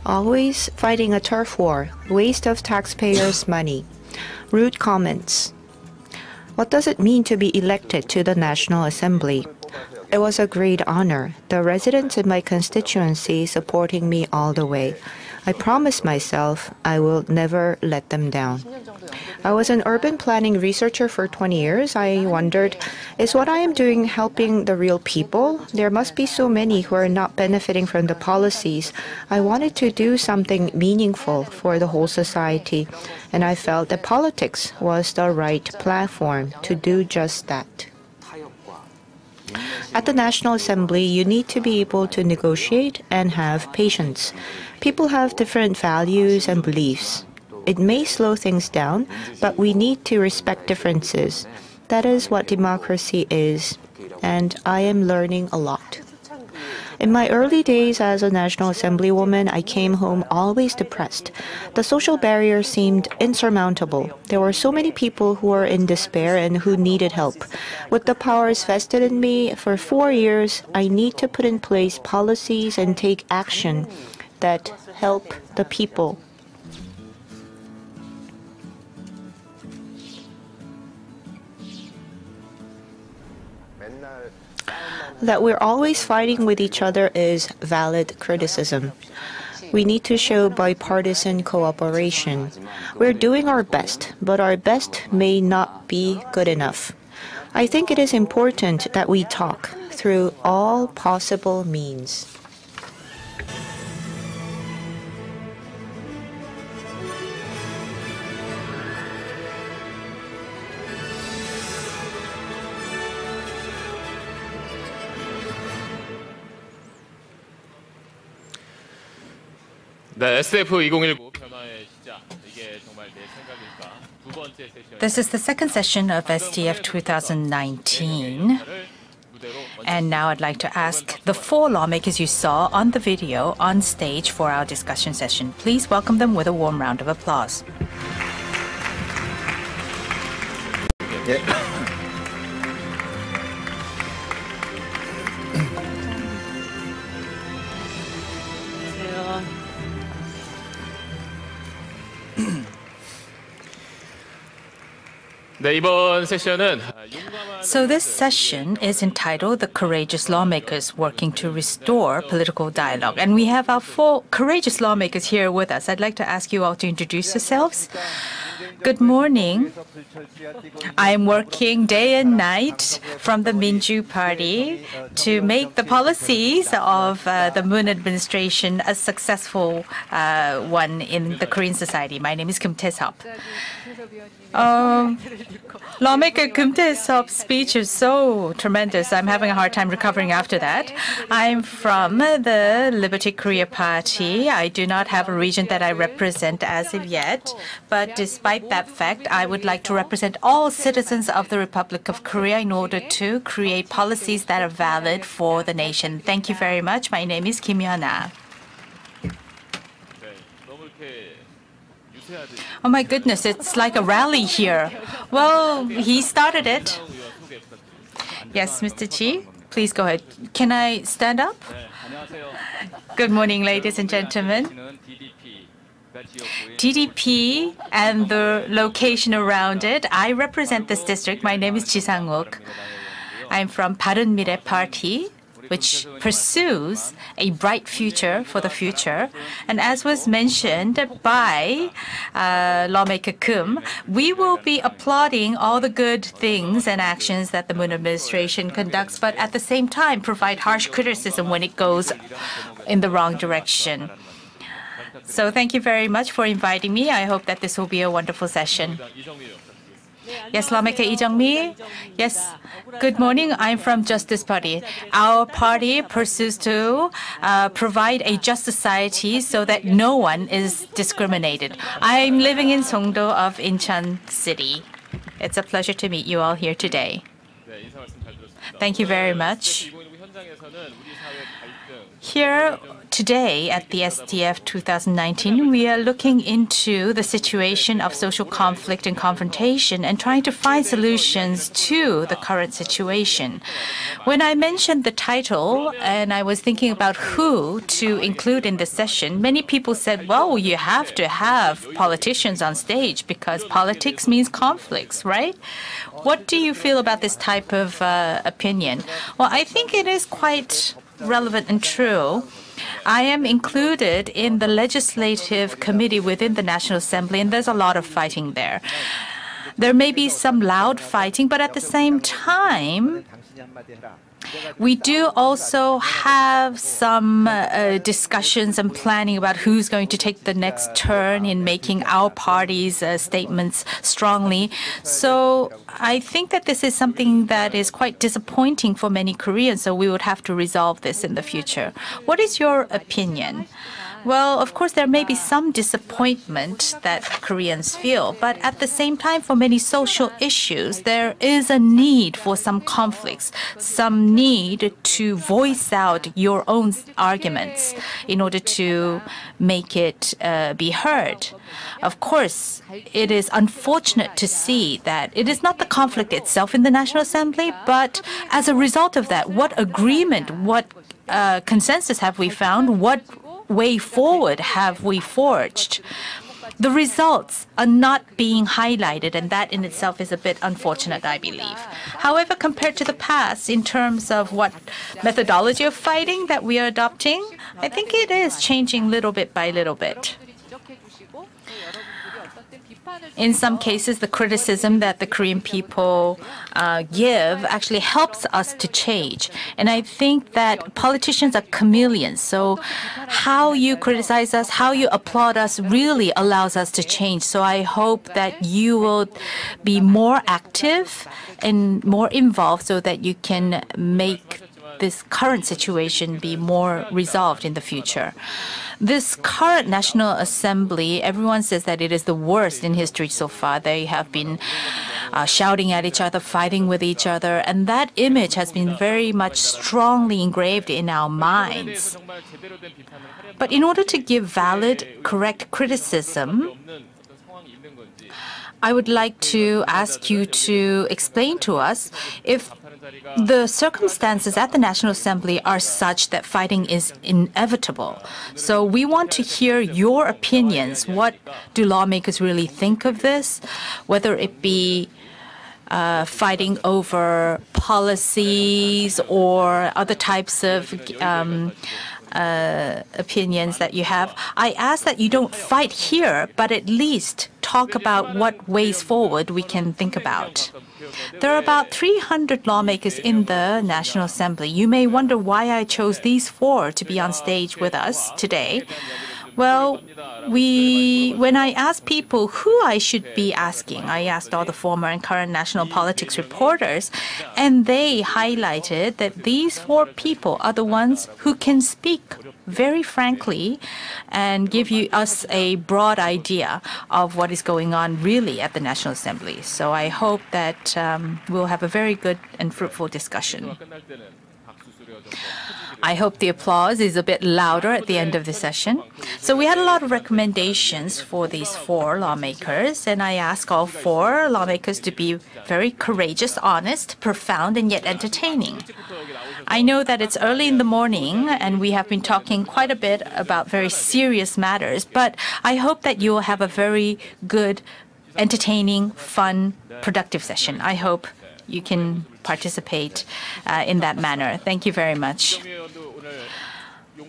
Always fighting a turf war, waste of taxpayers' money. Rude comments. What does it mean to be elected to the National Assembly? It was a great honor. The residents in my constituency supporting me all the way. I promised myself I will never let them down. I was an urban planning researcher for 20 years. I wondered, is what I am doing helping the real people? There must be so many who are not benefiting from the policies. I wanted to do something meaningful for the whole society, and I felt that politics was the right platform to do just that. At the National Assembly, you need to be able to negotiate and have patience. People have different values and beliefs. It may slow things down, but we need to respect differences. That is what democracy is, and I am learning a lot. In my early days as a National Assemblywoman, I came home always depressed. The social barrier seemed insurmountable. There were so many people who were in despair and who needed help. With the powers vested in me for 4 years, I need to put in place policies and take action that help the people. That we're always fighting with each other is valid criticism. We need to show bipartisan cooperation. We're doing our best, but our best may not be good enough. I think it is important that we talk through all possible means. This is the second session of STF 2019. And now I'd like to ask the 4 lawmakers you saw on the video on stage for our discussion session. Please welcome them with a warm round of applause. So this session is entitled The Courageous Lawmakers Working to Restore Political Dialogue. And we have our 4 courageous lawmakers here with us. I'd like to ask you all to introduce yourselves. Good morning. I'm working day and night from the Minju Party to make the policies of the Moon administration a successful one in the Korean society. My name is Kim Tae-seop. Lawmaker Kim Tae-seop's speech is so tremendous. I'm having a hard time recovering after that. I'm from the Liberty Korea Party. I do not have a region that I represent as of yet. But despite that fact, I would like to represent all citizens of the Republic of Korea in order to create policies that are valid for the nation. Thank you very much. My name is Kim Hyuna. Oh my goodness, it's like a rally here. Well, he started it. Yes, Mr. Chi, please go ahead. Can I stand up? Good morning, ladies and gentlemen. DDP and the location around it. I represent this district. My name is Ji Sang-wook. I'm from 바른미래 Party, which pursues a bright future for the future. And as was mentioned by lawmaker Kim, we will be applauding all the good things and actions that the Moon administration conducts, but at the same time provide harsh criticism when it goes in the wrong direction. So thank you very much for inviting me. I hope that this will be a wonderful session. Yes, lawmaker Lee Jung-mi. Yes, good morning. I'm from Justice Party. Our party pursues to provide a just society so that no one is discriminated. I'm living in Songdo of Incheon City. It's a pleasure to meet you all here today. Thank you very much. Here today at the STF 2019, we are looking into the situation of social conflict and confrontation and trying to find solutions to the current situation. When I mentioned the title and I was thinking about who to include in this session, many people said, well, you have to have politicians on stage because politics means conflicts, right? What do you feel about this type of opinion? Well, I think it is quite relevant and true. I am included in the legislative committee within the National Assembly, and there's a lot of fighting there. There may be some loud fighting, but at the same time, we do also have some discussions and planning about who's going to take the next turn in making our party's statements strongly. So I think that this is something that is quite disappointing for many Koreans, so we would have to resolve this in the future. What is your opinion? Well, of course, there may be some disappointment that Koreans feel, but at the same time, for many social issues, there is a need for some conflicts, some need to voice out your own arguments in order to make it be heard. Of course, it is unfortunate to see that it is not the conflict itself in the National Assembly, but as a result of that, what agreement, what consensus have we found? What way forward have we forged? The results are not being highlighted, and that in itself is a bit unfortunate, I believe. However, compared to the past, in terms of what methodology of fighting that we are adopting, I think it is changing little bit by little bit. In some cases, the criticism that the Korean people give actually helps us to change. And I think that politicians are chameleons. So how you criticize us, how you applaud us really allows us to change. So I hope that you will be more active and more involved so that you can make this current situation be more resolved in the future. This current National Assembly, everyone says that it is the worst in history so far. They have been shouting at each other, fighting with each other, and that image has been very much strongly engraved in our minds. But in order to give valid, correct criticism, I would like to ask you to explain to us if the circumstances at the National Assembly are such that fighting is inevitable. So we want to hear your opinions. What do lawmakers really think of this? Whether it be fighting over policies or other types of opinions that you have. I ask that you don't fight here, but at least talk about what ways forward we can think about. There are about 300 lawmakers in the National Assembly. You may wonder why I chose these 4 to be on stage with us today. Well, when I asked people who I should be asking, I asked all the former and current national politics reporters, and they highlighted that these 4 people are the ones who can speak very frankly and give us a broad idea of what is going on really at the National Assembly. So I hope that we'll have a very good and fruitful discussion. I hope the applause is a bit louder at the end of the session. So we had a lot of recommendations for these 4 lawmakers, and I asked all 4 lawmakers to be very courageous, honest, profound, and yet entertaining. I know that it's early in the morning, and we have been talking quite a bit about very serious matters, but I hope that you will have a very good, entertaining, fun, productive session. I hope you can participate in that manner. Thank you very much.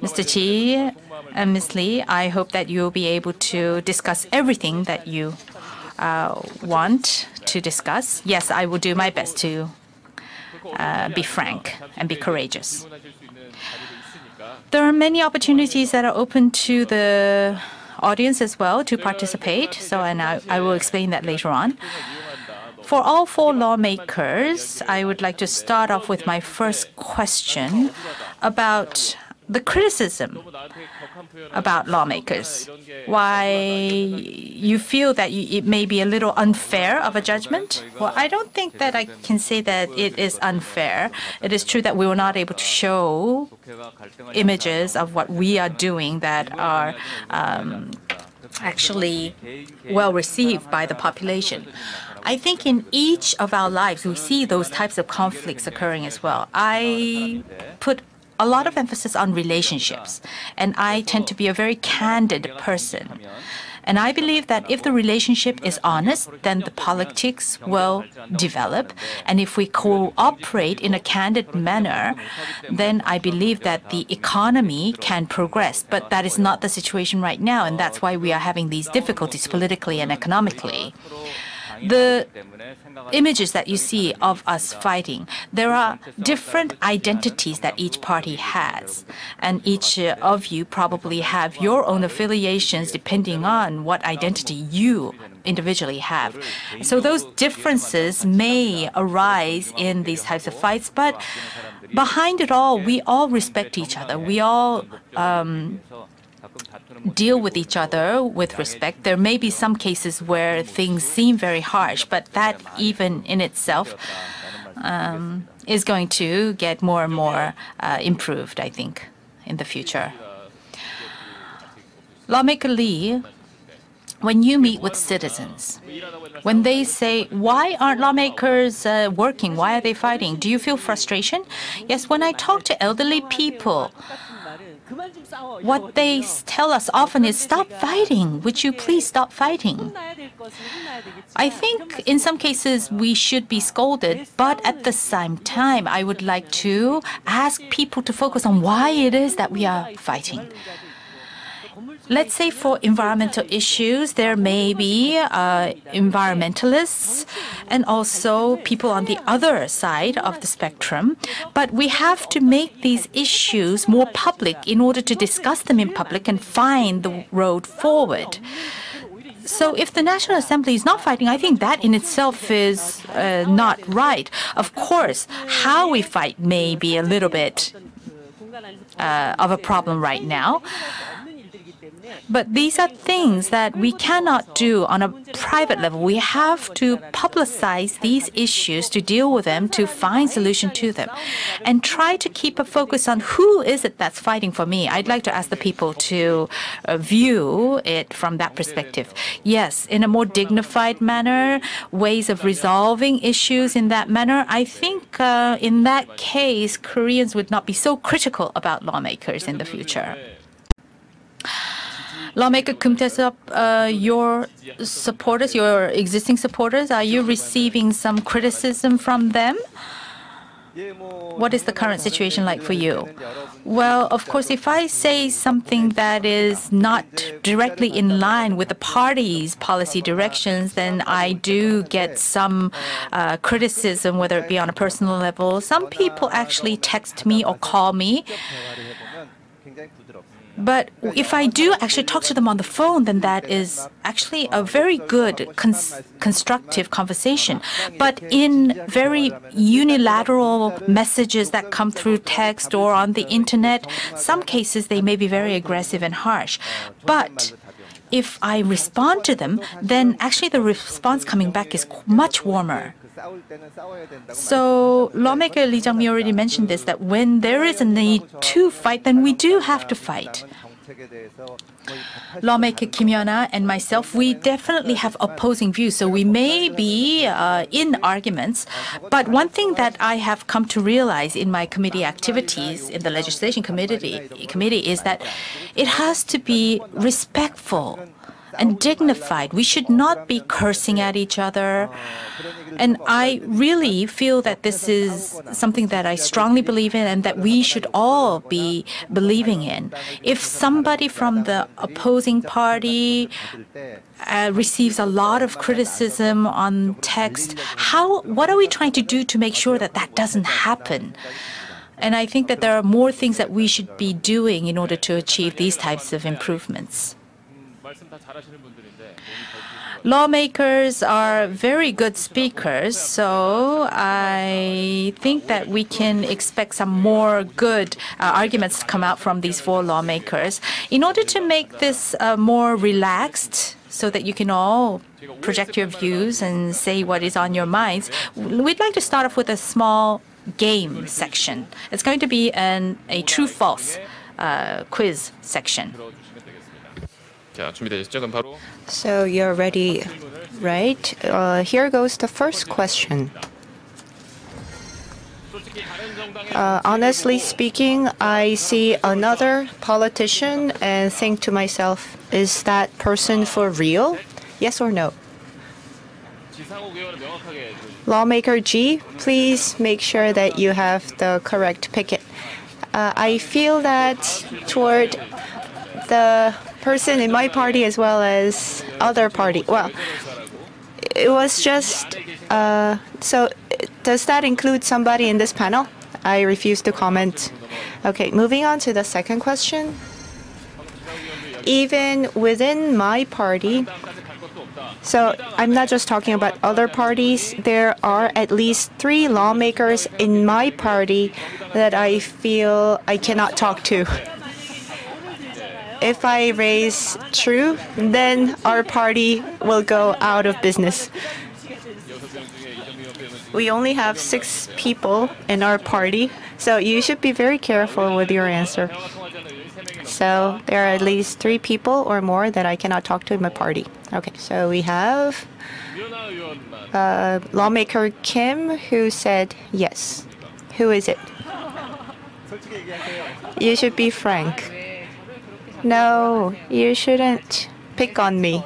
Mr. Chi and Ms. Lee, I hope that you will be able to discuss everything that you want to discuss. Yes, I will do my best to be frank and be courageous. There are many opportunities that are open to the audience as well to participate, so I will explain that later on. For all 4 lawmakers, I would like to start off with my first question about the criticism about lawmakers, why you feel that it may be a little unfair of a judgment. Well, I don't think that I can say that it is unfair. It is true that we were not able to show images of what we are doing that are actually well received by the population. I think in each of our lives, we see those types of conflicts occurring as well. I put a lot of emphasis on relationships, and I tend to be a very candid person. And I believe that if the relationship is honest, then the politics will develop. And if we cooperate in a candid manner, then I believe that the economy can progress. But that is not the situation right now, and that's why we are having these difficulties politically and economically. The images that you see of us fighting, there are different identities that each party has. And each of you probably have your own affiliations depending on what identity you individually have. So those differences may arise in these types of fights, but behind it all, we all respect each other. We all deal with each other with respect. There may be some cases where things seem very harsh, but that even in itself is going to get more and more improved, I think, in the future. Lawmaker Lee, when you meet with citizens, when they say, why aren't lawmakers working? Why are they fighting? Do you feel frustration? Yes, when I talk to elderly people, what they tell us often is, stop fighting. Would you please stop fighting? I think in some cases we should be scolded, but at the same time, I would like to ask people to focus on why it is that we are fighting. Let's say for environmental issues, there may be environmentalists and also people on the other side of the spectrum. But we have to make these issues more public in order to discuss them in public and find the road forward. So if the National Assembly is not fighting, I think that in itself is not right. Of course, how we fight may be a little bit of a problem right now. But these are things that we cannot do on a private level. We have to publicize these issues to deal with them, to find solution to them, and try to keep a focus on who is it that's fighting for me. I'd like to ask the people to view it from that perspective. Yes, in a more dignified manner, ways of resolving issues in that manner. I think in that case, Koreans would not be so critical about lawmakers in the future. Lawmaker Kim Tae-seop, your supporters, your existing supporters, are you receiving some criticism from them? What is the current situation like for you? Well, of course, if I say something that is not directly in line with the party's policy directions, then I do get some criticism, whether it be on a personal level. Some people actually text me or call me. But if I do actually talk to them on the phone, then that is actually a very good constructive conversation. But in very unilateral messages that come through text or on the internet, some cases they may be very aggressive and harsh. But if I respond to them, then actually the response coming back is much warmer. So lawmaker Lee Jang-mi already mentioned this, that when there is a need to fight, then we do have to fight. Lawmaker Kim Yeona and myself, we definitely have opposing views, so we may be in arguments. But one thing that I have come to realize in my committee activities in the legislation committee is that it has to be respectful and dignified. We should not be cursing at each other. And I really feel that this is something that I strongly believe in and that we should all be believing in. If somebody from the opposing party receives a lot of criticism on text, what are we trying to do to make sure that that doesn't happen? And I think that there are more things that we should be doing in order to achieve these types of improvements. Lawmakers are very good speakers, so I think that we can expect some more good arguments to come out from these four lawmakers. In order to make this more relaxed, so that you can all project your views and say what is on your minds, we'd like to start off with a small game section. It's going to be a true-false quiz section. 자, 준비되셨죠? 그럼 바로 So you're ready, right? Here goes the first question. Honestly speaking, I see another politician and think to myself, is that person for real? Yes or no? 지상욱 의원을 명확하게 Lawmaker G, please make sure that you have the correct picket. I feel that toward the person in my party as well as other party. Well, it was just, so does that include somebody in this panel? I refuse to comment. Okay, moving on to the second question. Even within my party, so I'm not just talking about other parties, there are at least 3 lawmakers in my party that I feel I cannot talk to. If I raise true, then our party will go out of business. We only have 6 people in our party, so you should be very careful with your answer. So there are at least 3 people or more that I cannot talk to in my party. Okay, so we have lawmaker Kim who said yes. Who is it? You should be frank. No, you shouldn't pick on me.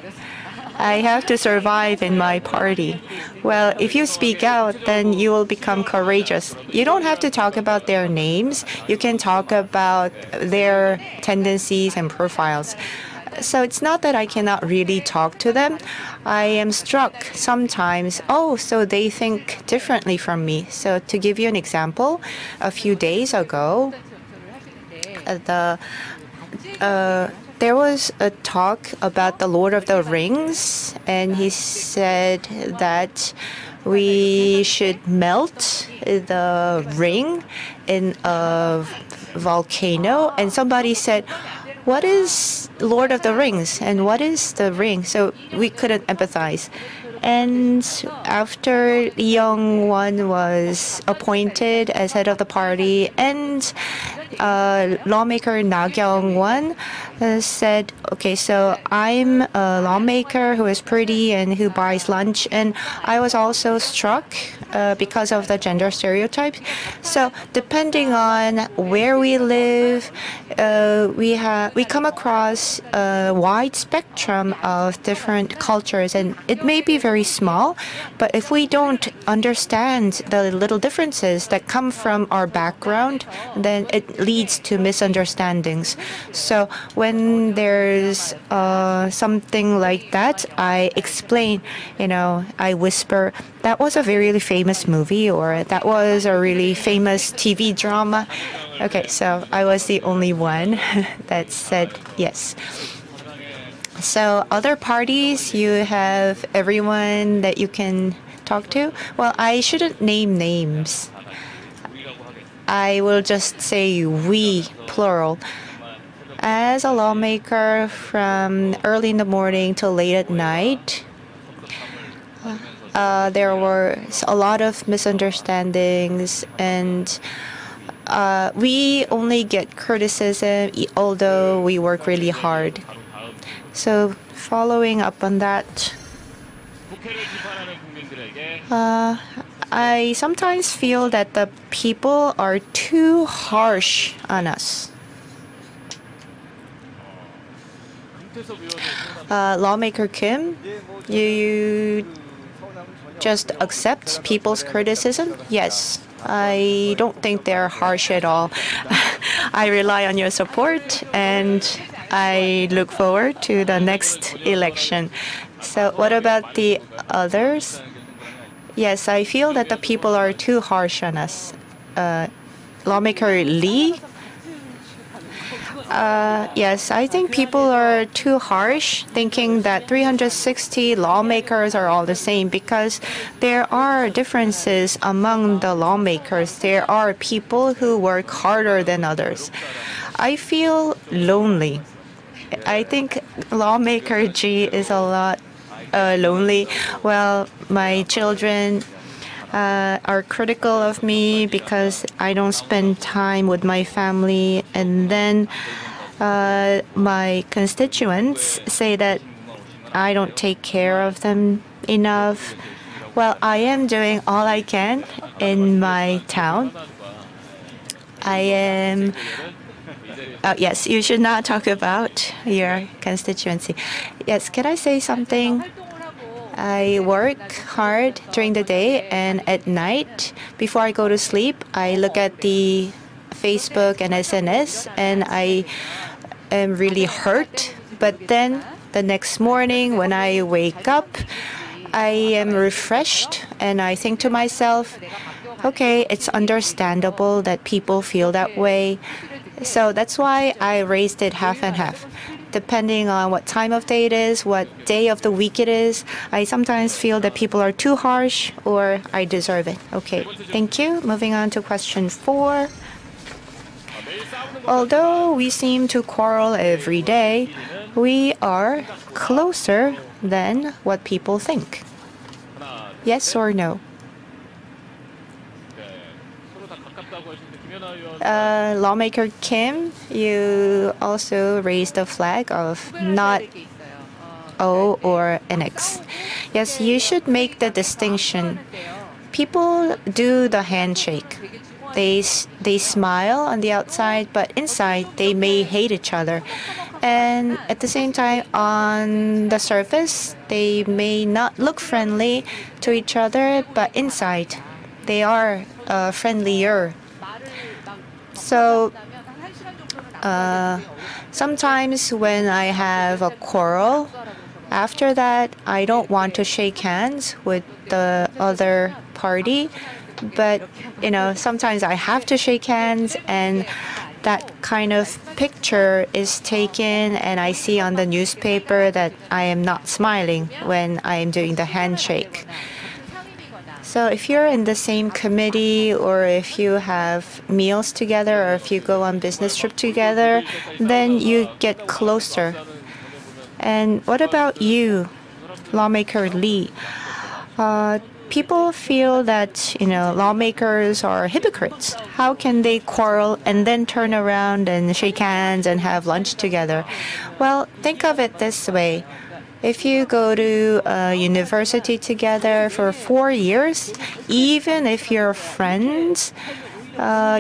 I have to survive in my party. Well, if you speak out, then you will become courageous. You don't have to talk about their names. You can talk about their tendencies and profiles. So it's not that I cannot really talk to them. I am struck sometimes, oh, so they think differently from me. So to give you an example, a few days ago, there was a talk about the Lord of the Rings, and he said that we should melt the ring in a volcano. And somebody said, what is Lord of the Rings and what is the ring? So we couldn't empathize. And after Lee Young-won was appointed as head of the party, and lawmaker Na Kyung-won said, okay, so I'm a lawmaker who is pretty and who buys lunch. And I was also struck because of the gender stereotypes. So depending on where we live, we come across a wide spectrum of different cultures, and it may be very small, but if we don't understand the little differences that come from our background, then it leads to misunderstandings. So when there's something like that, I explain, I whisper, that was a very famous movie, or that was a really famous TV drama. Okay, so I was the only one that said yes. So other parties, you have everyone that you can talk to. Well, I shouldn't name names. I will just say we, plural. As a lawmaker from early in the morning till late at night, there were a lot of misunderstandings, and we only get criticism, although we work really hard. So following up on that, I sometimes feel that the people are too harsh on us. Lawmaker Kim, you just accept people's criticism? Yes. I don't think they're harsh at all. I rely on your support, and I look forward to the next election. So what about the others? Yes, I feel that the people are too harsh on us. Lawmaker Lee? Yes, I think people are too harsh, thinking that 360 lawmakers are all the same because there are differences among the lawmakers. There are people who work harder than others. I feel lonely. I think lawmaker G is a lot lonely. Well, my children are critical of me because I don't spend time with my family. And then my constituents say that I don't take care of them enough. Well, I am doing all I can in my town. I am. Yes, you should not talk about your constituency. Yes, can I say something? I work hard during the day, and at night, before I go to sleep, I look at the Facebook and SNS, and I am really hurt. But then the next morning, when I wake up, I am refreshed, and I think to myself, okay, it's understandable that people feel that way. So that's why I raised it half and half. Depending on what time of day it is, what day of the week it is, I sometimes feel that people are too harsh or I deserve it. Okay, thank you. Moving on to question 4. Although we seem to quarrel every day, we are closer than what people think. Yes or no? Lawmaker Kim, you also raised the flag of not O or NX. Yes, you should make the distinction. People do the handshake. They smile on the outside, but inside they may hate each other. And at the same time, on the surface, they may not look friendly to each other, but inside they are friendlier. So sometimes when I have a quarrel, after that, I don't want to shake hands with the other party. But, sometimes I have to shake hands, and that kind of picture is taken, and I see on the newspaper that I am not smiling when I am doing the handshake. So if you're in the same committee, or if you have meals together, or if you go on business trip together, then you get closer. And what about you, Lawmaker Lee? People feel that, lawmakers are hypocrites. How can they quarrel and then turn around and shake hands and have lunch together? Well, think of it this way. If you go to a university together for 4 years, even if you're friends,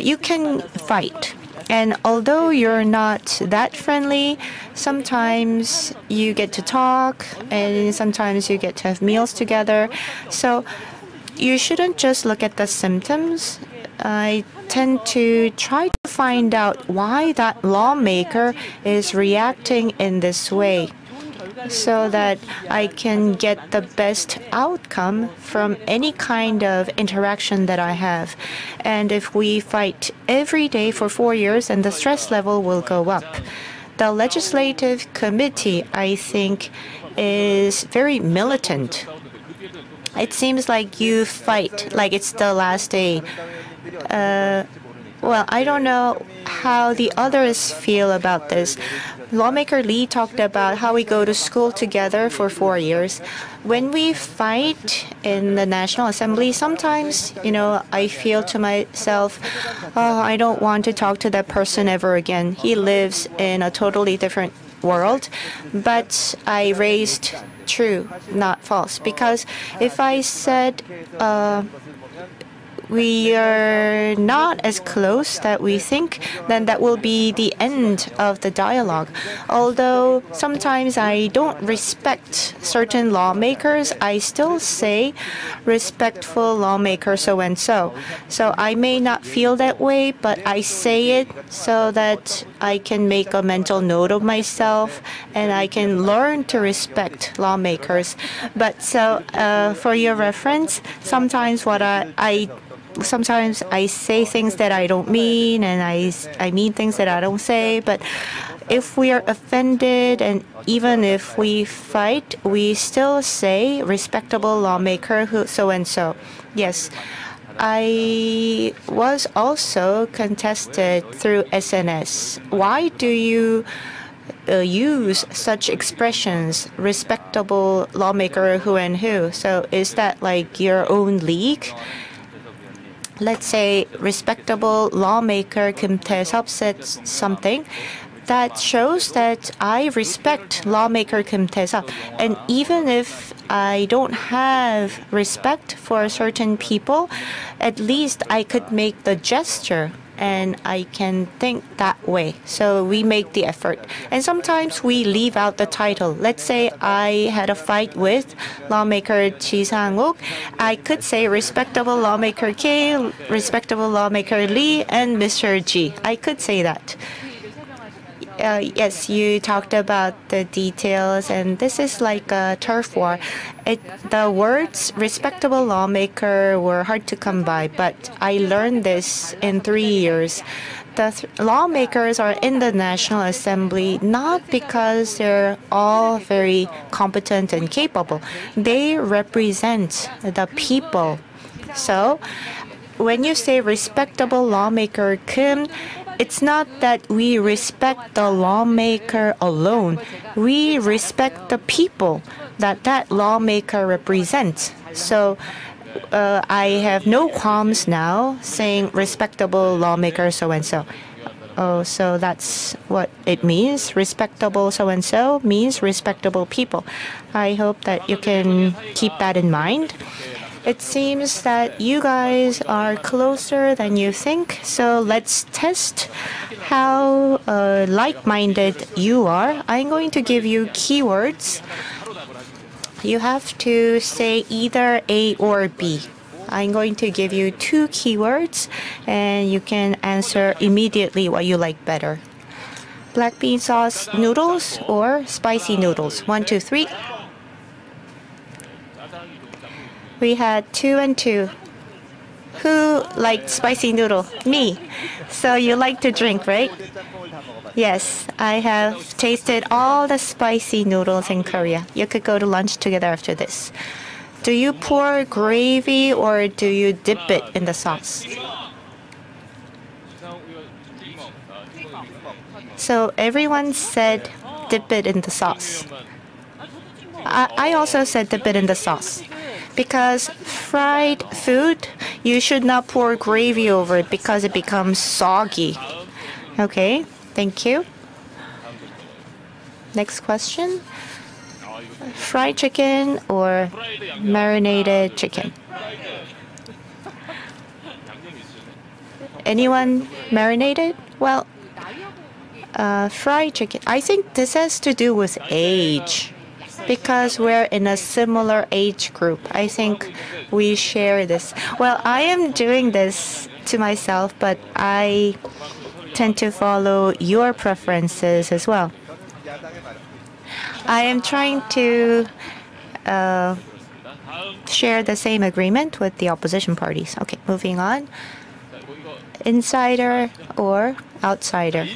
you can fight. And although you're not that friendly, sometimes you get to talk, and sometimes you get to have meals together. So you shouldn't just look at the symptoms. I tend to try to find out why that lawmaker is reacting in this way, so that I can get the best outcome from any kind of interaction that I have. And if we fight every day for 4 years, then the stress level will go up. The legislative committee, I think, is very militant. It seems like you fight like it's the last day. Well, I don't know how the others feel about this. Lawmaker Lee talked about how we go to school together for 4 years. When we fight in the National Assembly, sometimes, I feel to myself, oh, I don't want to talk to that person ever again. He lives in a totally different world. But I raised true, not false. Because if I said, we are not as close that we think, then that will be the end of the dialogue. Although sometimes I don't respect certain lawmakers, I still say respectful lawmaker so-and-so. So I may not feel that way, but I say it so that I can make a mental note of myself and I can learn to respect lawmakers. But so for your reference, sometimes what I sometimes I say things that I don't mean, and I mean things that I don't say. But if we are offended, and even if we fight, we still say respectable lawmaker who so and so. Yes, I was also contested through SNS. Why do you use such expressions, respectable lawmaker who and who? So is that like your own league? Let's say respectable lawmaker Kim Tae-seop said something that shows that I respect lawmaker Kim Tae-seop. And even if I don't have respect for certain people, at least I could make the gesture and I can think that way. So we make the effort. And sometimes we leave out the title. Let's say I had a fight with lawmaker Ji Sang-uk. I could say respectable lawmaker K, respectable lawmaker Lee, and Mr. Ji. I could say that. Yes, you talked about the details, and this is like a turf war. The words respectable lawmaker were hard to come by, but I learned this in 3 years. The lawmakers are in the National Assembly not because they're all very competent and capable. They represent the people. So when you say respectable lawmaker Kim, it's not that we respect the lawmaker alone. We respect the people that lawmaker represents. So I have no qualms now saying respectable lawmaker so-and-so. Oh, so that's what it means. Respectable so-and-so means respectable people. I hope that you can keep that in mind. It seems that you guys are closer than you think, so let's test how like-minded you are. I'm going to give you keywords. You have to say either A or B. I'm going to give you 2 keywords, and you can answer immediately what you like better. Black bean sauce noodles or spicy noodles? 1, 2, 3. We had 2 and 2. Who liked spicy noodle? Me. So you like to drink, right? Yes, I have tasted all the spicy noodles in Korea. You could go to lunch together after this. Do you pour gravy or do you dip it in the sauce? So everyone said dip it in the sauce. I also said dip it in the sauce. Because fried food, you should not pour gravy over it because it becomes soggy. Okay, thank you. Next question. Fried chicken or marinated chicken? Anyone marinated? Well, fried chicken. I think this has to do with age. Because we're in a similar age group, I think we share this. Well, I am doing this to myself, but I tend to follow your preferences as well. I am trying to share the same agreement with the opposition parties. Okay, moving on. Insider or outsider?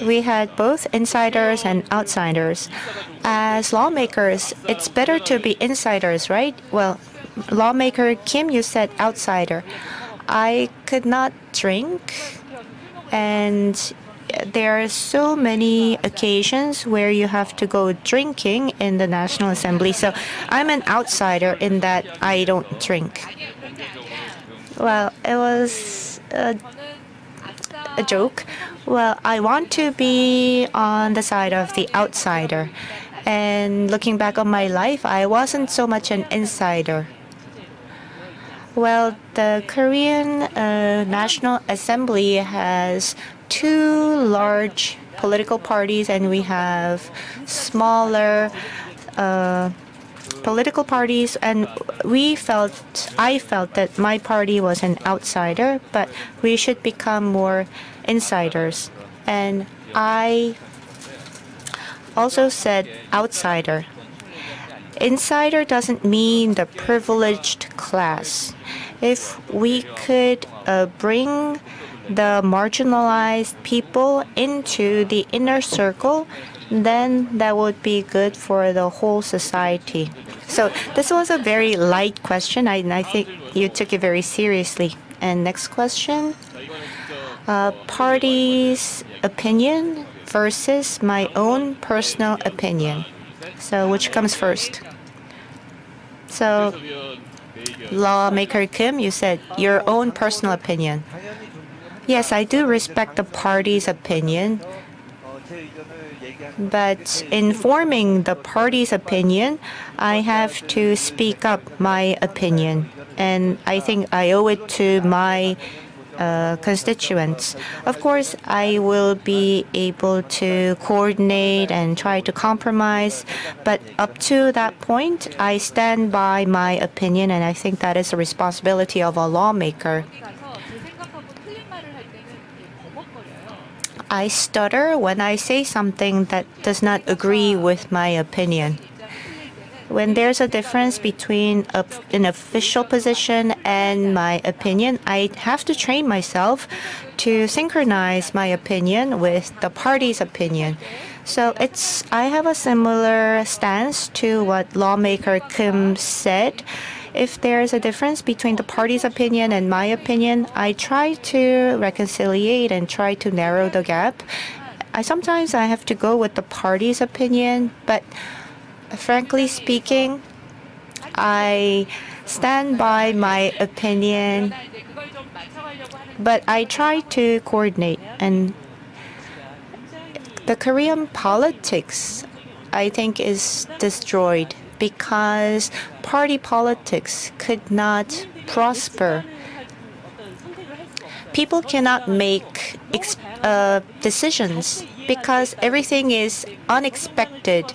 We had both insiders and outsiders. As lawmakers, it's better to be insiders, right? Well, lawmaker Kim, you said outsider. I could not drink, and there are so many occasions where you have to go drinking in the National Assembly. So I'm an outsider in that I don't drink. Well, it was a joke. Well, I want to be on the side of the outsider. And looking back on my life, I wasn't so much an insider. Well, the Korean National Assembly has 2 large political parties, and we have smaller political parties. And I felt that my party was an outsider, but we should become more insiders. And I also said outsider. Insider doesn't mean the privileged class. If we could bring the marginalized people into the inner circle, then that would be good for the whole society. So this was a very light question. I think you took it very seriously. And next question, party's opinion versus my own personal opinion. So which comes first? So lawmaker Kim, you said your own personal opinion. Yes, I do respect the party's opinion. But in forming the party's opinion, I have to speak up my opinion. And I think I owe it to my constituents. Of course, I will be able to coordinate and try to compromise. But up to that point, I stand by my opinion, and I think that is the responsibility of a lawmaker. I stutter when I say something that does not agree with my opinion. When there's a difference between an official position and my opinion, I have to train myself to synchronize my opinion with the party's opinion. So I have a similar stance to what lawmaker Kim said. If there's a difference between the party's opinion and my opinion, I try to reconciliate and try to narrow the gap. Sometimes I have to go with the party's opinion, but frankly speaking, I stand by my opinion, but I try to coordinate. And the Korean politics, I think, is destroyed because party politics could not prosper. People cannot make decisions because everything is unexpected.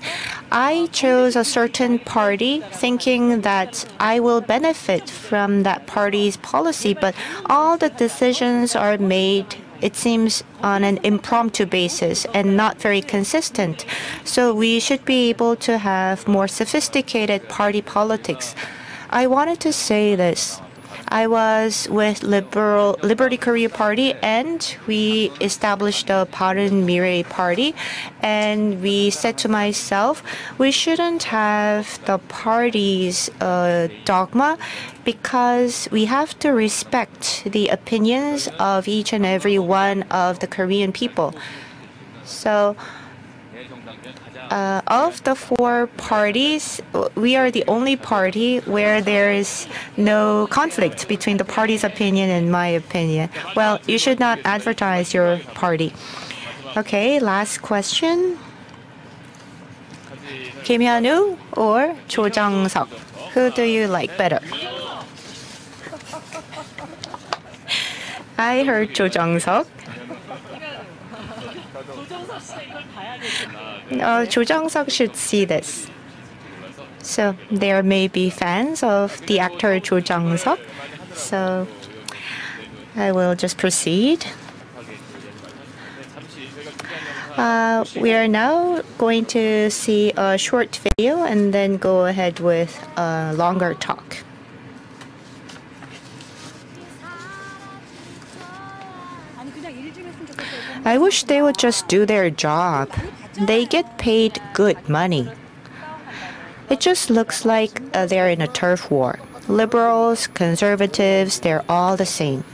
I chose a certain party thinking that I will benefit from that party's policy, but all the decisions are made, it seems, on an impromptu basis and not very consistent. So we should be able to have more sophisticated party politics. I wanted to say this. I was with Liberty Korea Party, and we established a 바른미래 Party, and we said to myself, we shouldn't have the party's dogma because we have to respect the opinions of each and every one of the Korean people. So of the four parties, we are the only party where there is no conflict between the party's opinion and my opinion. Well, you should not advertise your party. Okay, last question. Kim Hyun-woo or Cho Jang-seok? Who do you like better? I heard Cho Jang-seok. Cho Jang-seok should see this. So there may be fans of the actor Cho Jang-seok. So I will just proceed. We are now going to see a short video and then go ahead with a longer talk. I wish they would just do their job. They get paid good money. It just looks like they're in a turf war. Liberals, conservatives, they're all the same.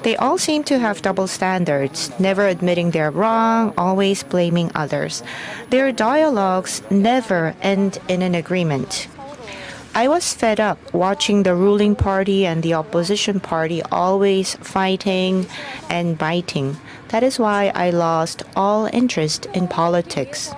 They all seem to have double standards, never admitting they're wrong, always blaming others. Their dialogues never end in an agreement. I was fed up watching the ruling party and the opposition party always fighting and biting. That is why I lost all interest in politics.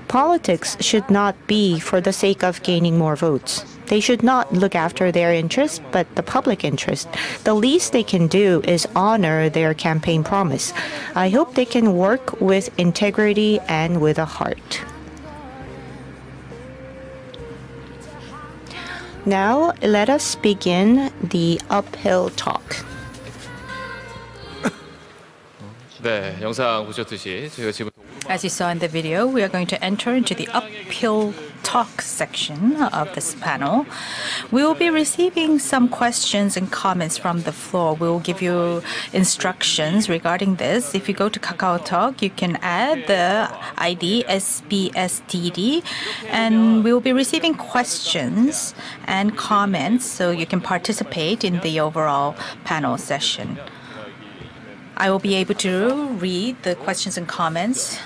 Politics should not be for the sake of gaining more votes. They should not look after their interest, but the public interest. The least they can do is honor their campaign promise. I hope they can work with integrity and with a heart. Now, let us begin the uphill talk. 네, 영상 보셨듯이 저희가 지금 As you saw in the video, we are going to enter into the uphill talk section of this panel. We will be receiving some questions and comments from the floor. We will give you instructions regarding this. If you go to KakaoTalk, you can add the ID SBSTD, and we will be receiving questions and comments so you can participate in the overall panel session. I will be able to read the questions and comments,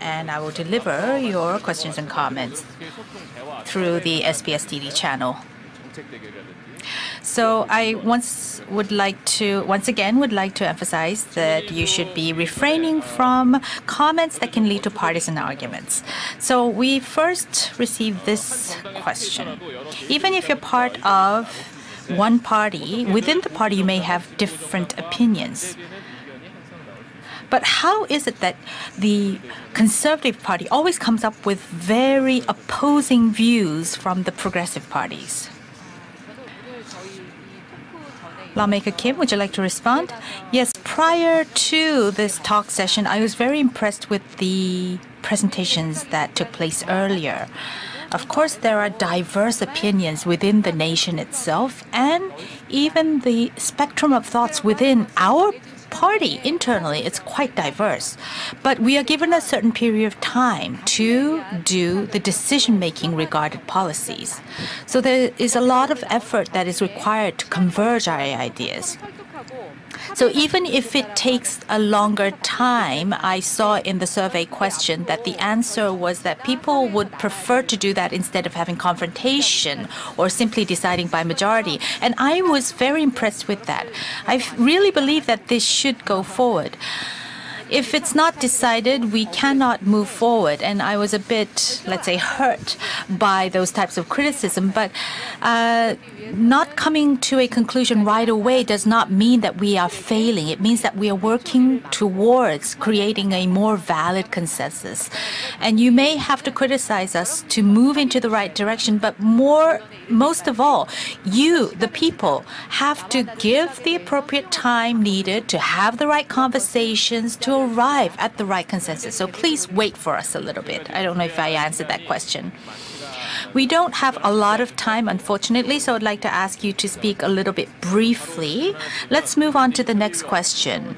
and I will deliver your questions and comments through the SBSTD channel. So I once again would like to emphasize that you should be refraining from comments that can lead to partisan arguments. So we first received this question. Even if you're part of one party, within the party you may have different opinions. But how is it that the Conservative Party always comes up with very opposing views from the progressive parties? Lawmaker Kim, would you like to respond? Yes, prior to this talk session, I was very impressed with the presentations that took place earlier. Of course, there are diverse opinions within the nation itself, and even the spectrum of thoughts within our party internally, it's quite diverse. But we are given a certain period of time to do the decision-making regarding policies. So there is a lot of effort that is required to converge our ideas. So even if it takes a longer time, I saw in the survey question that the answer was that people would prefer to do that instead of having confrontation or simply deciding by majority. And I was very impressed with that. I really believe that this should go forward. If it's not decided, we cannot move forward. And I was a bit, let's say, hurt by those types of criticism. But not coming to a conclusion right away does not mean that we are failing. It means that we are working towards creating a more valid consensus. And you may have to criticize us to move into the right direction, but most of all, you, the people, have to give the appropriate time needed to have the right conversations to arrive at the right consensus. So please wait for us a little bit. I don't know if I answered that question. We don't have a lot of time, unfortunately, so I'd like to ask you to speak a little bit briefly. Let's move on to the next question.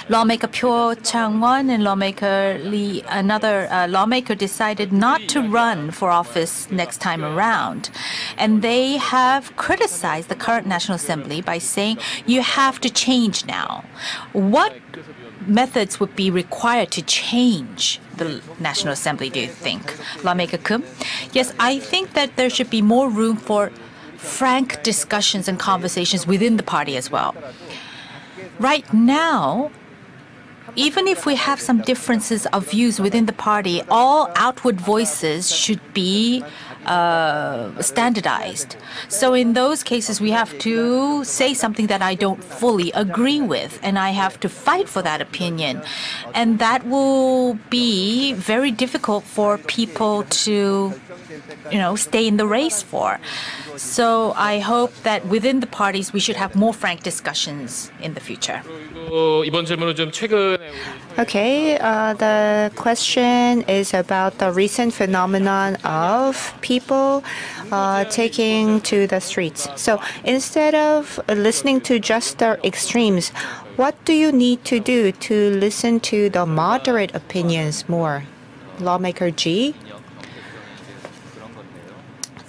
Lawmaker Pyo Chang-won and Lawmaker Lee, another lawmaker, decided not to run for office next time around. And they have criticized the current National Assembly by saying, you have to change now. What methods would be required to change the National Assembly, do you think? Lawmaker Kim? Yes, I think that there should be more room for frank discussions and conversations within the party as well. Right now, even if we have some differences of views within the party, all outward voices should be standardized. So in those cases, we have to say something that I don't fully agree with, and I have to fight for that opinion. And that will be very difficult for people to, stay in the race for. So I hope that within the parties, we should have more frank discussions in the future. 이번 질문은 좀 최근에 Okay, the question is about the recent phenomenon of people taking to the streets. So instead of listening to just the extremes, what do you need to do to listen to the moderate opinions more? Lawmaker G?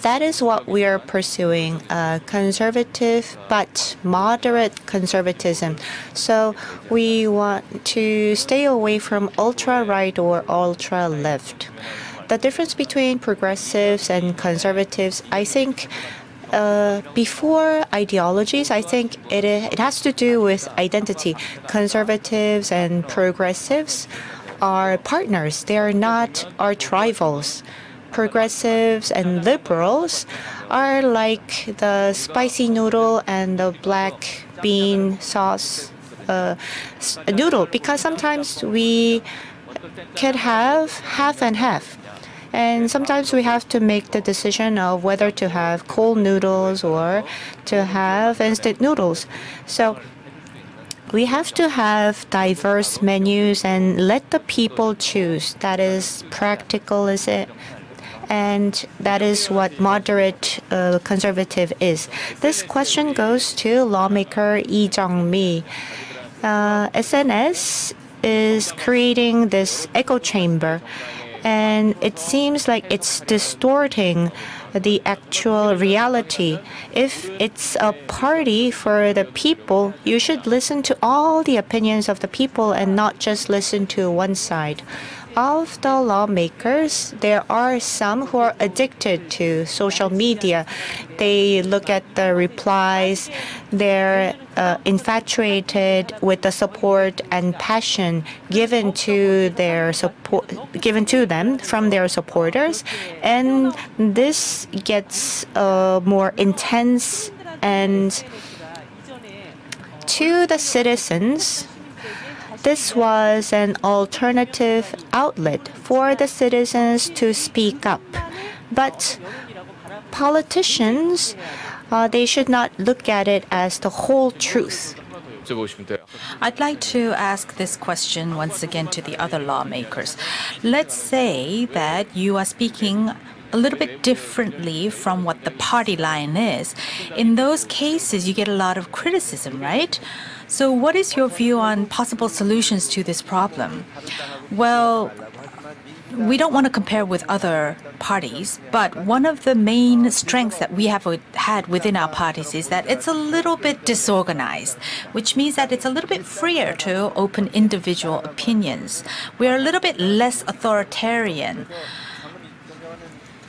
That is what we are pursuing, conservative but moderate conservatism. So we want to stay away from ultra-right or ultra-left. The difference between progressives and conservatives, I think, before ideologies, I think it has to do with identity. Conservatives and progressives are partners. They are not arch rivals. Progressives and liberals are like the spicy noodle and the black bean sauce noodle, because sometimes we can have half and half. And sometimes we have to make the decision of whether to have cold noodles or to have instant noodles. So we have to have diverse menus and let the people choose. That is practical, is it? And that is what moderate conservative is. This question goes to lawmaker Lee Jung-mi. SNS is creating this echo chamber, and it seems like it's distorting the actual reality. If it's a party for the people, you should listen to all the opinions of the people and not just listen to one side. Of the lawmakers, there are some who are addicted to social media. They look at the replies. They're infatuated with the support and passion given to them from their supporters, and this gets more intense. And to the citizens, this was an alternative outlet for the citizens to speak up. But politicians, they should not look at it as the whole truth. I'd like to ask this question once again to the other lawmakers. Let's say that you are speaking a little bit differently from what the party line is. In those cases, you get a lot of criticism, right? So what is your view on possible solutions to this problem? Well, we don't want to compare with other parties, but one of the main strengths that we have had within our parties is that it's a little bit disorganized, which means that it's a little bit freer to open individual opinions. We're a little bit less authoritarian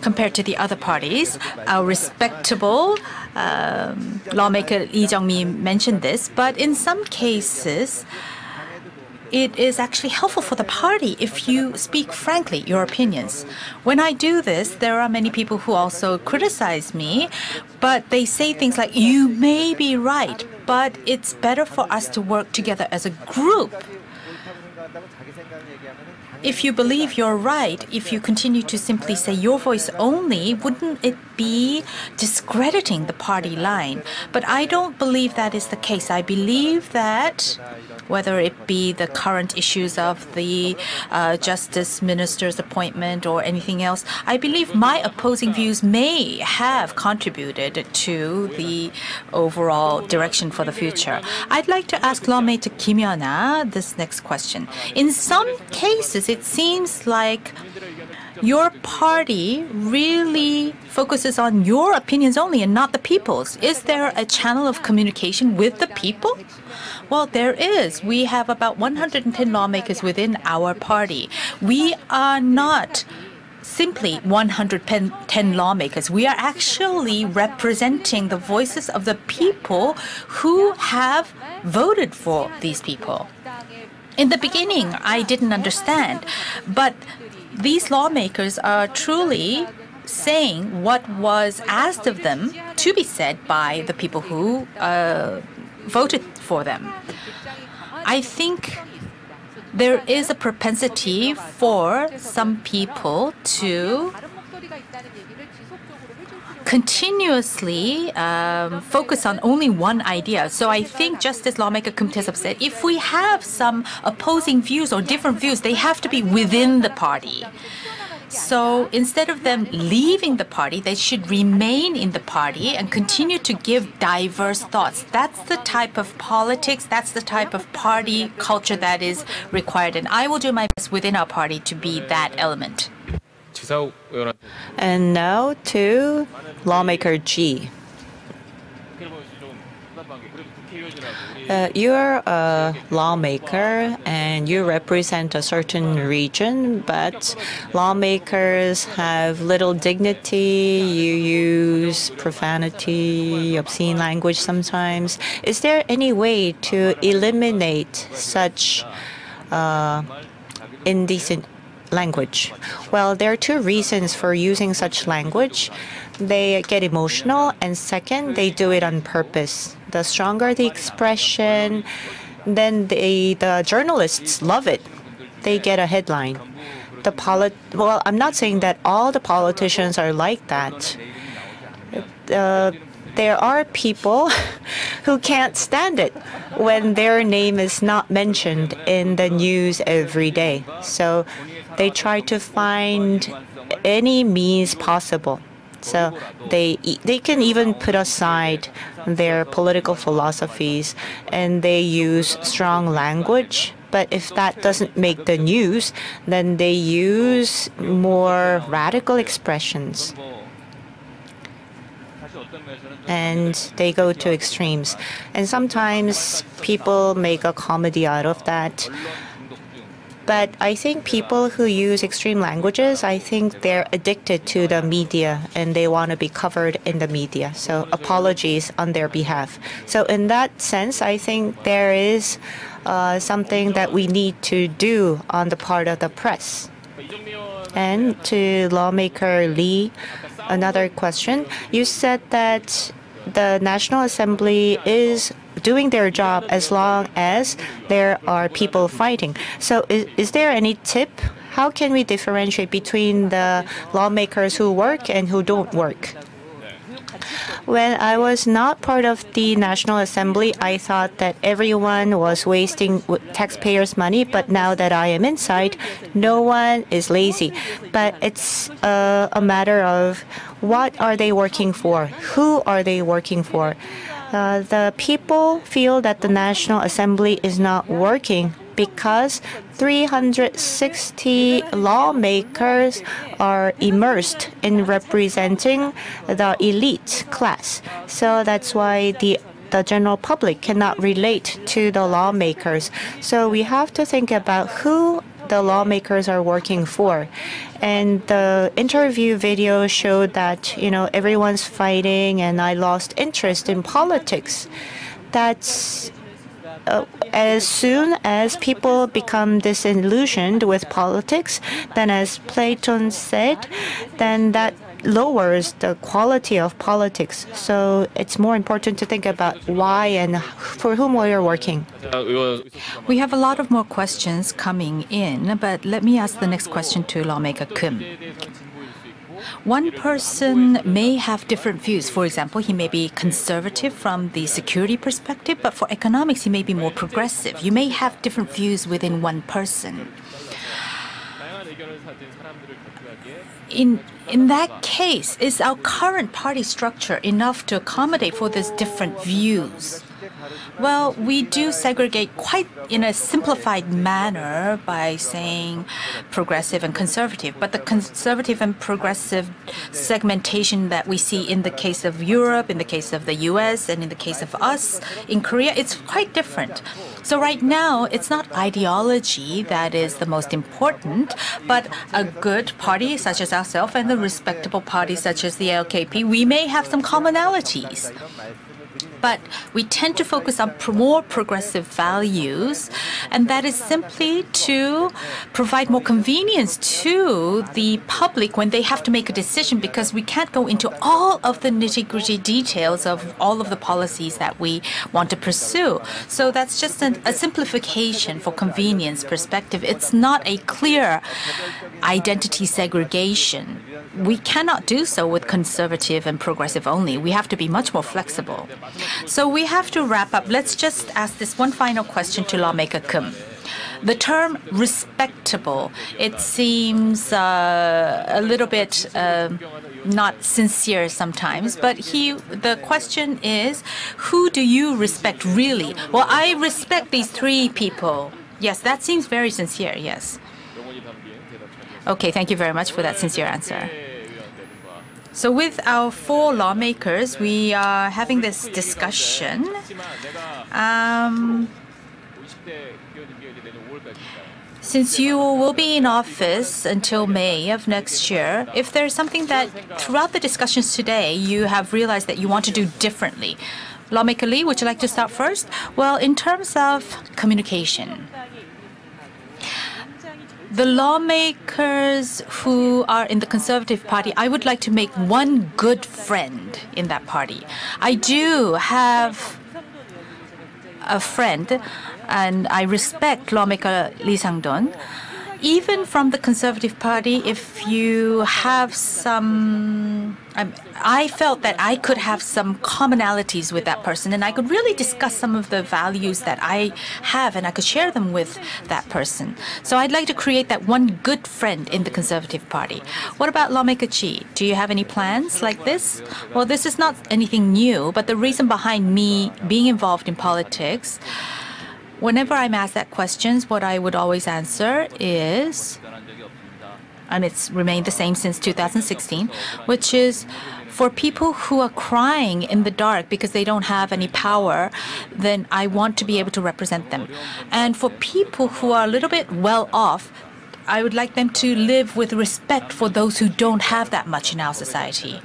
compared to the other parties. Our respectable lawmaker Lee Jung-mi mentioned this, but in some cases, it is actually helpful for the party if you speak frankly your opinions. When I do this, there are many people who also criticize me, but they say things like, you may be right, but it's better for us to work together as a group. If you believe you're right, if you continue to simply say your voice only, wouldn't it be discrediting the party line? But I don't believe that is the case. I believe that whether it be the current issues of the justice minister's appointment or anything else, I believe my opposing views may have contributed to the overall direction for the future. I'd like to ask lawmaker Kim Yeona this next question. In some cases, it seems like your party really focuses on your opinions only and not the people's. Is there a channel of communication with the people? Well, there is. We have about 110 lawmakers within our party. We are not simply 110 lawmakers. We are actually representing the voices of the people who have voted for these people. In the beginning, I didn't understand, but these lawmakers are truly saying what was asked of them to be said by the people who voted for them. I think there is a propensity for some people to continuously focus on only one idea. So I think just as lawmaker Kim Tae-seop said, if we have some opposing views or different views, they have to be within the party. So instead of them leaving the party, they should remain in the party and continue to give diverse thoughts. That's the type of politics, that's the type of party culture that is required. And I will do my best within our party to be that element. And now to lawmaker G. You're a lawmaker and you represent a certain region, but lawmakers have little dignity. You use profanity, obscene language sometimes. Is there any way to eliminate such indecent language? Well, there are two reasons for using such language. They get emotional, and second, they do it on purpose. The stronger the expression, then the journalists love it. They get a headline. Well, I'm not saying that all the politicians are like that. there are people who can't stand it when their name is not mentioned in the news every day. So they try to find any means possible. So they can even put aside their political philosophies and they use strong language. But if that doesn't make the news, then they use more radical expressions. And they go to extremes. And sometimes people make a comedy out of that. But I think people who use extreme languages, I think they're addicted to the media and they want to be covered in the media. So apologies on their behalf. So in that sense, I think there is something that we need to do on the part of the press. And to lawmaker Lee, another question. You said that the National Assembly is doing their job as long as there are people fighting. So is there any tip? How can we differentiate between the lawmakers who work and who don't work? When I was not part of the National Assembly, I thought that everyone was wasting taxpayers' money. But now that I am inside, no one is lazy. But it's a matter of what are they working for? Who are they working for? The people feel that the National Assembly is not working because 360 lawmakers are immersed in representing the elite class. So that's why the general public cannot relate to the lawmakers. So we have to think about who the lawmakers are working for. And the interview video showed that, everyone's fighting and I lost interest in politics. That's as soon as people become disillusioned with politics, then as Plato said, then that lowers the quality of politics. So it's more important to think about why and for whom we are working. We have a lot of more questions coming in, but let me ask the next question to lawmaker Kim. One person may have different views. For example, he may be conservative from the security perspective, but for economics, he may be more progressive. You may have different views within one person. In that case, is our current party structure enough to accommodate for these different views? Well, we do segregate quite in a simplified manner by saying progressive and conservative. But the conservative and progressive segmentation that we see in the case of Europe, in the case of the US, and in the case of us in Korea, it's quite different. So right now, it's not ideology that is the most important, but a good party such as ourselves and the respectable parties such as the LKP, we may have some commonalities. But we tend to focus on more progressive values, and that is simply to provide more convenience to the public when they have to make a decision, because we can't go into all of the nitty-gritty details of all of the policies that we want to pursue. So that's just a simplification for convenience perspective. It's not a clear identity segregation. We cannot do so with conservative and progressive only. We have to be much more flexible. So we have to wrap up. Let's just ask this one final question to lawmaker Kim. The term respectable, it seems a little bit not sincere sometimes, but the question is, who do you respect really? Well, I respect these three people. Yes, that seems very sincere, yes. Okay, thank you very much for that sincere answer. So with our four lawmakers, we are having this discussion. Since you will be in office until May of next year, if there's something that throughout the discussions today you have realized that you want to do differently. Lawmaker Lee, would you like to start first? Well, in terms of communication, the lawmakers who are in the Conservative Party, I would like to make one good friend in that party. I do have a friend, and I respect lawmaker Lee Sang-don. Even from the Conservative Party, if you have some I felt that I could have some commonalities with that person and I could really discuss some of the values that I have and I could share them with that person. So I'd like to create that one good friend in the Conservative Party. What about lawmaker Chi? Do you have any plans like this? Well, this is not anything new, but the reason behind me being involved in politics, whenever I'm asked that questions, what I would always answer is, and it's remained the same since 2016, which is for people who are crying in the dark because they don't have any power, then I want to be able to represent them. And for people who are a little bit well off, I would like them to live with respect for those who don't have that much in our society.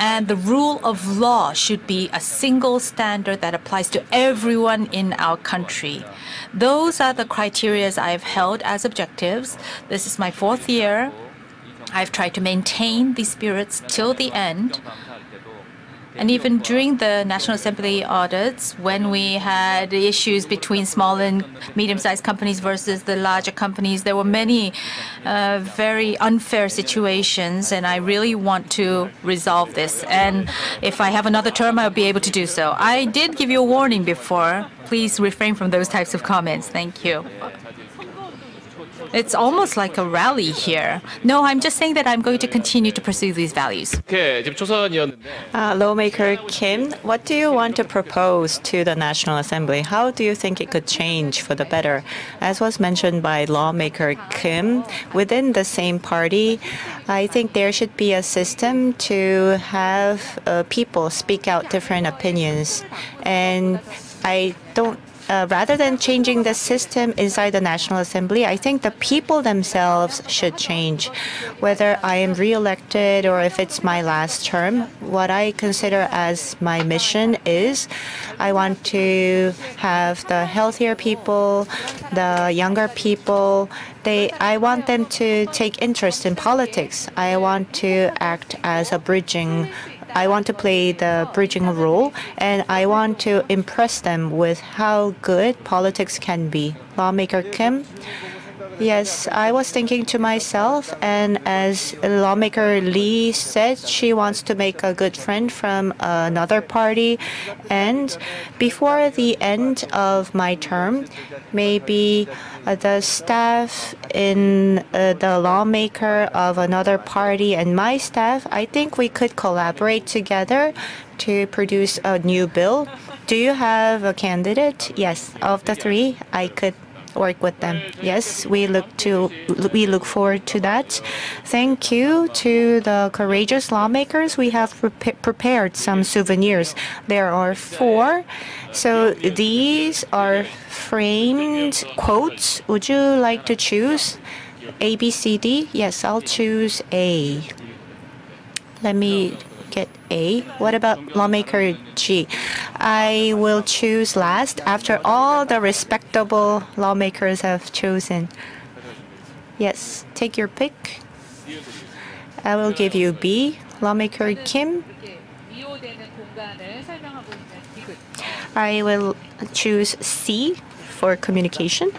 And the rule of law should be a single standard that applies to everyone in our country. Those are the criteria I've held as objectives. This is my 4th year. I've tried to maintain these spirits till the end. And even during the National Assembly audits, when we had issues between small and medium-sized companies versus the larger companies, there were many very unfair situations, and I really want to resolve this. And if I have another term, I'll be able to do so. I did give you a warning before. Please refrain from those types of comments. Thank you. It's almost like a rally here. No, I'm just saying that I'm going to continue to pursue these values. 이렇게 지금 초선이었는데 Lawmaker Kim, what do you want to propose to the National Assembly? How do you think it could change for the better? As was mentioned by Lawmaker Kim, within the same party, I think there should be a system to have people speak out different opinions. And I don't rather than changing the system inside the National Assembly, I think the people themselves should change. Whether I am re-elected or if it's my last term, what I consider as my mission is I want to have the healthier people, the younger people. I want them to take interest in politics. I want to act as I want to play the bridging role, and I want to impress them with how good politics can be. Lawmaker Kim? Yes, I was thinking to myself, and as Lawmaker Lee said, she wants to make a good friend from another party. And before the end of my term, maybe the staff in the lawmaker of another party and my staff, I think we could collaborate together to produce a new bill. Do you have a candidate? Yes, of the 3, I could work with them. Yes, we look forward to that. Thank you to the courageous lawmakers. We have prepared some souvenirs. There are 4. So these are framed quotes. Would you like to choose A, B, C, D? Yes, I'll choose A. Let me get A. What about Lawmaker G? I will choose last after all the respectable lawmakers have chosen. Yes, take your pick. I will give you B. Lawmaker Kim. I will choose C for communication.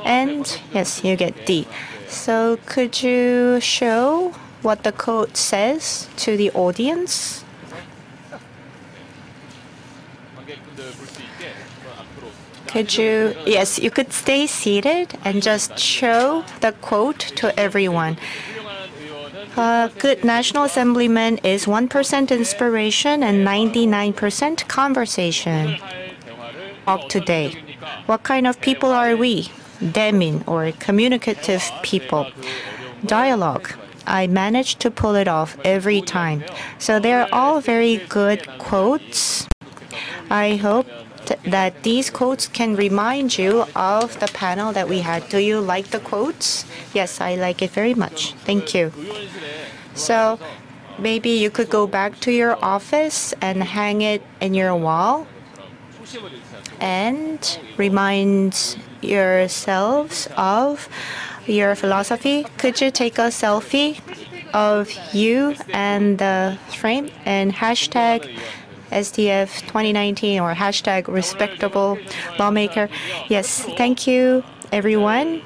And yes, you get D. So could you show what the code says to the audience? Yes, you could stay seated and just show the quote to everyone. A good National Assemblyman is 1% inspiration and 99% conversation. Talk today. What kind of people are we? Daemin, or communicative people. Dialogue. I managed to pull it off every time. So they're all very good quotes. I hope that these quotes can remind you of the panel that we had. Do you like the quotes? Yes, I like it very much. Thank you. So maybe you could go back to your office and hang it in your wall and remind yourselves of your philosophy. Could you take a selfie of you and the frame and hashtag SDF 2019 or hashtag respectable lawmaker? Yes, thank you, everyone.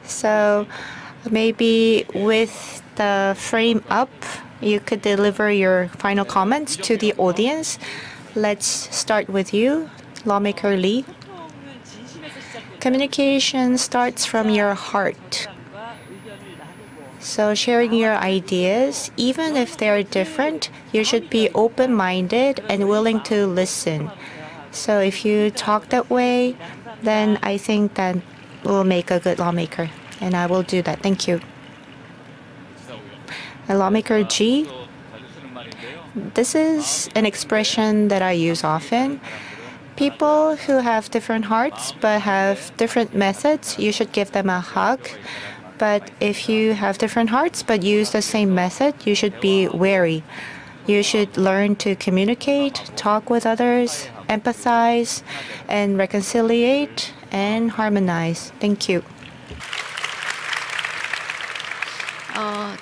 So maybe with the frame up, you could deliver your final comments to the audience. Let's start with you, Lawmaker Lee. Communication starts from your heart. So sharing your ideas, even if they're different, you should be open-minded and willing to listen. So if you talk that way, then I think that will make a good lawmaker. And I will do that. Thank you. And Lawmaker G, this is an expression that I use often. People who have different hearts but have different methods, you should give them a hug. But if you have different hearts but use the same method, you should be wary. You should learn to communicate, talk with others, empathize, and reconciliate and harmonize. Thank you.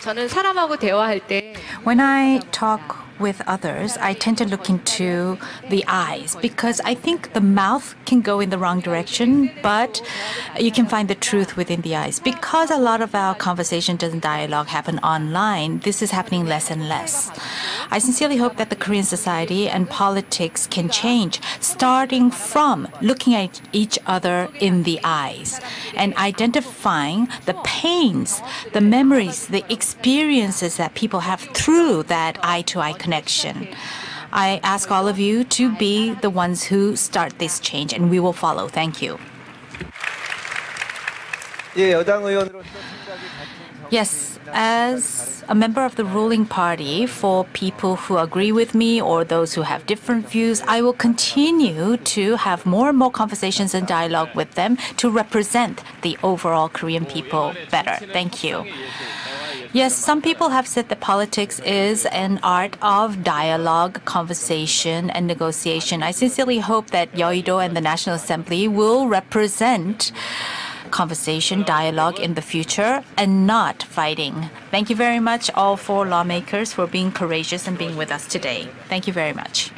저는 사람하고 대화할 때 When I talk with others, I tend to look into the eyes because I think the mouth can go in the wrong direction, but you can find the truth within the eyes. Because a lot of our conversations and dialogue happen online, this is happening less and less. I sincerely hope that the Korean society and politics can change, starting from looking at each other in the eyes and identifying the pains, the memories, the experiences that people have through that eye-to-eye connection. I ask all of you to be the ones who start this change, and we will follow. Thank you. Yes, as a member of the ruling party, for people who agree with me or those who have different views, I will continue to have more and more conversations and dialogue with them to represent the overall Korean people better. Thank you. Yes, some people have said that politics is an art of dialogue, conversation, and negotiation. I sincerely hope that Yeouido and the National Assembly will represent conversation, dialogue in the future and not fighting. Thank you very much all four lawmakers for being courageous and being with us today. Thank you very much.